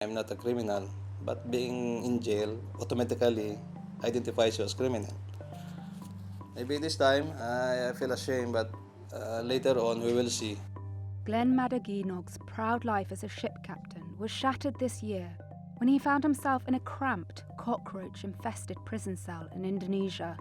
I'm not a criminal, but being in jail automatically identifies you as criminal. Maybe this time I feel ashamed, but later on we will see. Glenn Madaginog's proud life as a ship captain was shattered this year when he found himself in a cramped, cockroach-infested prison cell in Indonesia,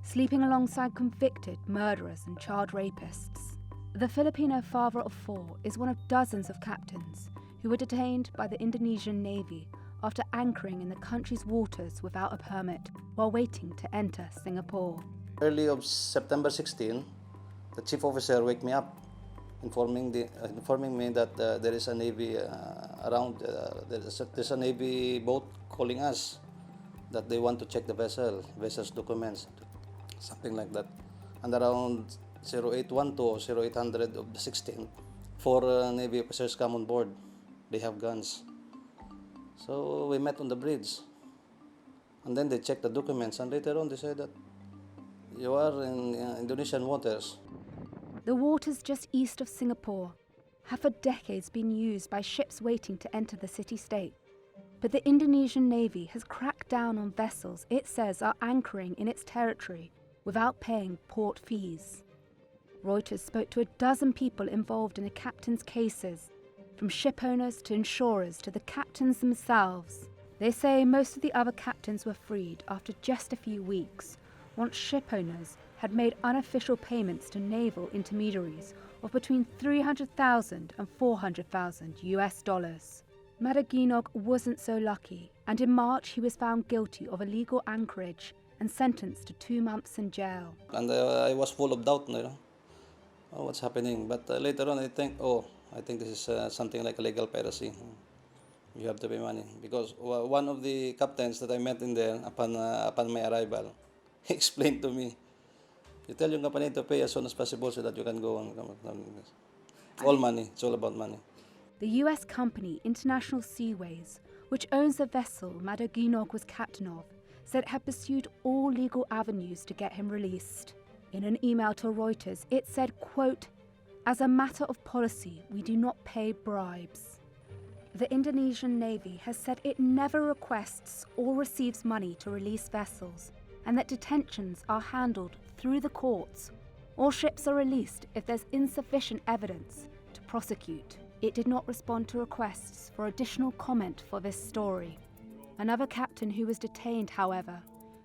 sleeping alongside convicted murderers and child rapists. The Filipino father of 4 is one of dozens of captains who were detained by the Indonesian Navy after anchoring in the country's waters without a permit while waiting to enter Singapore. Early of September 16, the chief officer wake me up, informing me that there is a Navy around. There's a Navy boat calling us that they want to check the vessel's documents, something like that. And around 0812 or 0800 of the 16th, 4 Navy officers come on board. They have guns. So we met on the bridge. And then they checked the documents, and later on they said that you are in Indonesian waters. The waters just east of Singapore have for decades been used by ships waiting to enter the city-state. But the Indonesian Navy has cracked down on vessels it says are anchoring in its territory without paying port fees. Reuters spoke to a dozen people involved in the captain's cases, from ship owners to insurers to the captains themselves. They say most of the other captains were freed after just a few weeks, once ship owners had made unofficial payments to naval intermediaries of between $300,000 and $400,000 US. Madaginog wasn't so lucky, and in March he was found guilty of illegal anchorage and sentenced to 2 months in jail. And I was full of doubt, oh, what's happening? But later on I think this is something like illegal piracy. You have to pay money. Because one of the captains that I met in there upon my arrival, he explained to me, you tell your company to pay as soon as possible so that you can go on. All money, it's all about money. The US company International Seaways, which owns the vessel Madaginog was captain of, said it had pursued all legal avenues to get him released. In an email to Reuters, it said, quote, "As a matter of policy, we do not pay bribes." The Indonesian Navy has said it never requests or receives money to release vessels, and that detentions are handled through the courts, or ships are released if there's insufficient evidence to prosecute. It did not respond to requests for additional comment for this story. Another captain who was detained, however,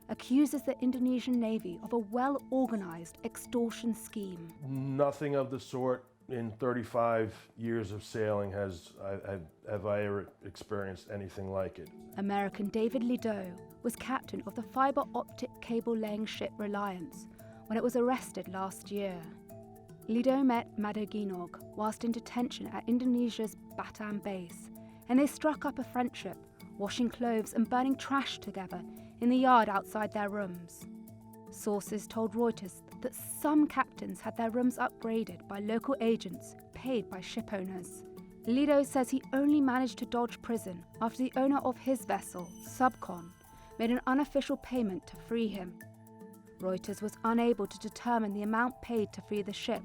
accuses the Indonesian Navy of a well-organized extortion scheme. Nothing of the sort in 35 years of sailing have I ever experienced anything like it. American David Lido was captain of the fiber optic cable laying ship Reliance when it was arrested last year. Lido met Madaginog whilst in detention at Indonesia's Batam base, and they struck up a friendship, washing clothes and burning trash together in the yard outside their rooms. Sources told Reuters that some captains had their rooms upgraded by local agents paid by ship owners. Lido says he only managed to dodge prison after the owner of his vessel, Subcon, made an unofficial payment to free him. Reuters was unable to determine the amount paid to free the ship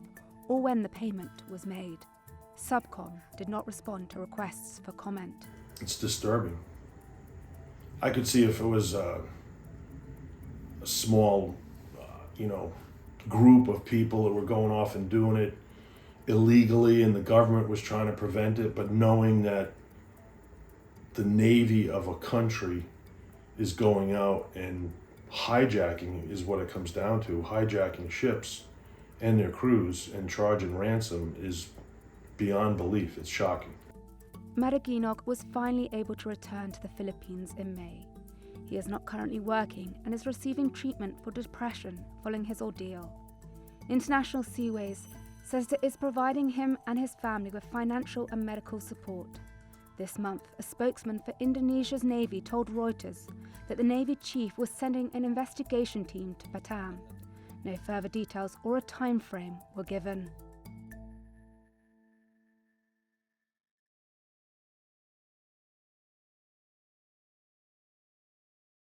or when the payment was made. Subcon did not respond to requests for comment. It's disturbing. I could see if it was a small, group of people that were going off and doing it illegally and the government was trying to prevent it, but knowing that the Navy of a country is going out and hijacking is what it comes down to. Hijacking ships and their crews and charging ransom is beyond belief. It's shocking. Madaginog was finally able to return to the Philippines in May. He is not currently working and is receiving treatment for depression following his ordeal. International Seaways says it is providing him and his family with financial and medical support. This month, a spokesman for Indonesia's Navy told Reuters that the Navy chief was sending an investigation team to Batam. No further details or a time frame were given.